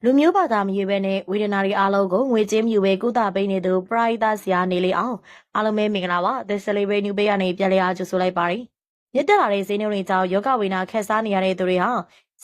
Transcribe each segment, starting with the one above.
လူမျိုးဘာသာမရွေးပဲနဲ့ဝေဒနာတွေအားလုံးကိုငွေကြေးမြူပဲကုသပေးနေသူပရိုက်တာဆရာနေလေးအောင်အားလုံးပဲမင်္ဂလာပါ The Celebrate New Pay ကနေပြန်လည်အားကြိုဆိုလိုက်ပါတယ်မြစ်တက်လာတဲ့ဈေးနှုန်းတွေကြောင့်ယောဂဝေဒနာခက်စားနေရတဲ့သူတွေဟာ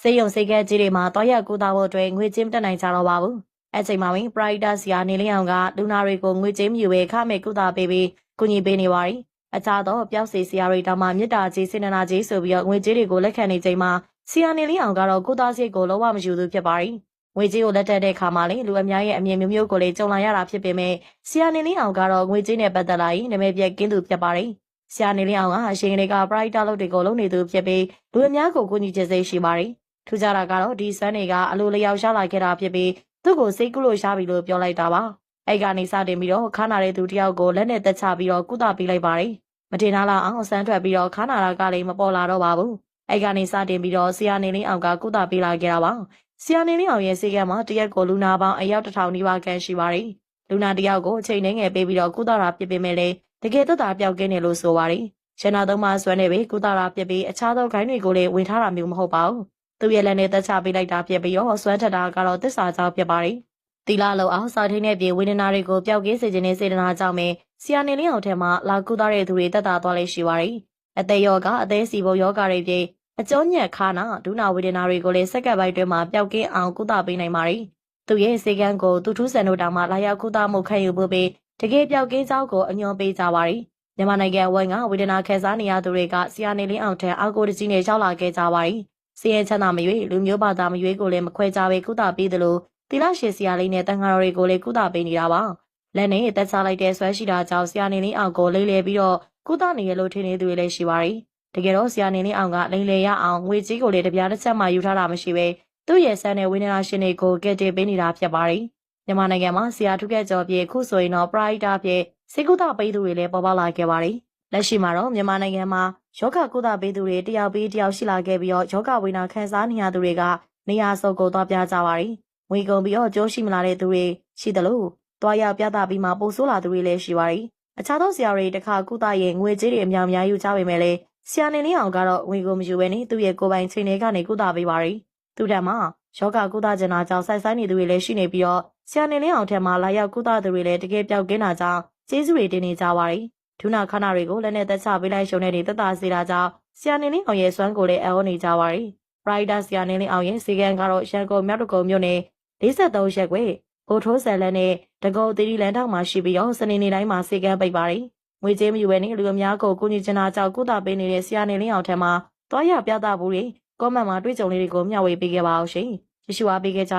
စေယုံစိတ်ကဲကြီးတွေမှာတွားရက်ကုသဖို့အတွက်ငွေကြေးမတက်နိုင်ကြတော့ပါဘူးအဲ့ချိန်မှာပရိုက်တာဆရာနေလေးအောင်ကလူနာတွေကိုငွေကြေးမြူပဲခမဲ့ကုသပေးပြီးကူညီပေးနေပါတယ်အခြားသောပျောက်စီဆရာတွေတောင်မှမြစ်တာကြီးစေနနာကြီးဆိုပြီးငွေကြေးတွေကိုလက်ခံနေချိန်မှာဆရာနေလေးအောင်ကတော့ကုသစရိတ်ကိုလုံးဝမယူသူဖြစ်ပါတယ်ငွေကြေးကိုလက်ထပ်တဲ့အခါမှာလေလူအများရဲ့အမြင်မျိုးမျိုးကိုလေကြုံလာရတာဖြစ်ပေမဲ့ဆရာနေလင်းအောင်ကတော့ငွေကြေးနဲ့ပတ်သက်လာရင်နာမည်ပြက်ကင်းသူဖြစ်ပါတယ်။ဆရာနေလင်းအောင်ကအရှင်ကလေးကပရိုက်တာလုပ်တွေကိုလုပ်နေသူဖြစ်ပြီးလူအများကိုကူညီချစ်စိတ်ရှိပါတယ်။ထူးခြားတာကတော့ဒီစမ်းတွေကအလိုလျောက်ရှာလာခဲ့တာဖြစ်ပြီးသူ့ကိုစိတ်ကူးလို့ရှားပြီလို့ပြောလိုက်တာပါ။အဲ့ကနေစတင်ပြီးတော့ခါနာတဲ့သူတယောက်ကိုလက်နဲ့တက်ချပြီးတော့ကုသပေးလိုက်ပါတယ်။မတင်လာအောင်ဆန်းထွက်ပြီးတော့ခါနာတာကလည်းမပေါ်လာတော့ပါဘူး။အဲ့ကနေစတင်ပြီးတော့ဆရာနေလင်းအောင်ကကုသပေးလာခဲ့တာပါ။ဆရာနေလေးအောင်ရဲ့ဆေးကမ်းမှာတရက်ကိုလူနာပေါင်းအယောက်1000နီးပါးခန့်ရှိပါတယ်။လူနာတယောက်ကိုအချိန်နဲ့ငယ်ပေးပြီးတော့ကုသတာပြစ်ပေးမယ်လေတကယ်သက်သာပြောက်ကင်းတယ်လို့ဆိုပါတယ်။ရှနာသုံးပါဆွဲနေပြီးကုသတာပြစ်ပြီးအခြားသောဂိုင်းတွေကိုလည်းဝင်ထားတာမျိုးမဟုတ်ပါဘူး။သူ့ရဲ့လက်နဲ့သက်ချပေးလိုက်တာဖြစ်ပြီးတော့ဆွဲထက်တာကတော့သစ္စာကြောင့်ဖြစ်ပါတယ်။တီလာလုံအောင်စာထိန်တဲ့ပြေဝေဒနာတွေကိုပျောက်ကင်းစေခြင်းနဲ့စေတနာကြောင့်ပဲဆရာနေလေးအောင်ထဲမှာလာကုသတဲ့သူတွေသက်သာသွားလိမ့်ရှိပါတယ်။အသက်ယောဂအသေးစီဘုံယောဂတွေပြေအကျောညက်ခါနာဒုနာဝေဒနာတွေကိုလည်းစက္ကပ်ပိုင်းတွင်မှာပျောက်ကင်းအောင်ကုသပေးနိုင်ပါတယ်။သူရဲ့စေကန်းကိုသူထူးဆန်တို့တောင်မှလာရောက်ကုသမှုခံယူဖို့ပြီးတကယ်ပျောက်ကင်းကြောင်းကိုအညွှန်းပေးကြပါတယ်။မြန်မာနိုင်ငံဝိုင်းကဝေဒနာခံစားနေရသူတွေကဆရာနေလင်းအောင်ထံအောက်ကိုတကြီးနဲ့ရောက်လာခဲ့ကြပါတယ်။စီရင်ချမ်းသာမရွေးလူမျိုးဘာသာမရွေးကိုလည်းမခွဲခြားပဲကုသပေးသလိုတိလရှိဆရာလေးနဲ့တန်ဃာတော်တွေကိုလည်းကုသပေးနေတာပါ။လက်နဲ့တက်ချလိုက်တဲ့ဆွဲရှိတာကြောင့်ဆရာနေလင်းအောင်ကိုလိမ့်လေပြီးတော့ကုသနေရလို့ထင်နေသူတွေလည်းရှိပါတယ်။တကယ်တော့ဆရာနေလင်းအောင်ကလိန်လေရအောင်ငွေကြီးကိုလည်းတပြားတစ်ချက်မှယူထားတာမရှိပဲသူ့ရဲ့ဆန်းတဲ့ဝိညာဉ်ရှင်တွေကိုကဲတင်ပေးနေတာဖြစ်ပါတယ်။မြန်မာနိုင်ငံမှာဆရာထုခဲ့ကျော်ပြေခုဆိုရင်တော့ပရိုက်တာပြေစေကုသပေးသူတွေလည်းပေါ်ပေါက်လာခဲ့ပါတယ်။လက်ရှိမှာတော့မြန်မာနိုင်ငံမှာယောဂကုသပေးသူတွေတယောက်ပြီးတယောက်ရှိလာခဲ့ပြီးတော့ယောဂဝိညာဉ်ခံစားနေရသူတွေကနေရာစုံကိုသွားပြကြပါတယ်။ငွေကုန်ပြီးတော့ကြိုးရှိမလာတဲ့သူတွေရှိတယ်လို့သွားရောက်ပြသပြီးမှပို့ဆိုးလာသူတွေလည်းရှိပါတယ်။အခြားသောဆရာတွေတခါကုသရင်ငွေကြေးတွေအများကြီးယူကြပေမဲ့လည်းဆရာနေလင်းအောင်ကတော့ငွေကိုမယူဘဲနဲ့သူ့ရဲ့ကိုယ်ပိုင်ချိန်တွေကနေကုသပေးပါတယ်။သူ့ထက်မှယောဂကုသကျင်တာကြောင့်ဆိုင်နေသူတွေလည်းရှိနေပြီးတော့ဆရာနေလင်းအောင်ထက်မှလာရောက်ကုသသူတွေလည်းတကယ်ပြောက်ကင်းတာကြောင့်ကျေးဇူးတွေတင်နေကြပါတယ်။ဒုနာခနာတွေကိုလက်နဲ့သက်ချပေးလိုက်ရှုံနေသက်သာစေတာကြောင့်ဆရာနေလင်းအောင်ရဲ့စွမ်းကိုလည်းအောနေကြပါတယ်။ပရိုက်တာဆရာနေလင်းအောင်ရဲ့စီကံကတော့ရန်ကုန်မြောက်တကုံမြို့နယ်43ရက်ကွယ်ဘိုထိုးဆယ်လက်နဲ့တကုံသီရီလန်ထောက်မှာရှိပြီးတော့စနေနေ့တိုင်းမှာစီကံပိတ်ပါတယ်။ငွေကြေးမယူဘဲနဲ့လူအများကိုကူညီချင်တာကြောင့်ကုသပေးနေတဲ့ဆရာနေလင်းအောင်ထံမှာတွားရပြသမှုတွေကောမန့်မှာတွေ့ကြုံလေးတွေကိုမျှဝေပေးခဲ့ပါအောင်ရှင်။ယေရှုအားပေးခဲ့ကြ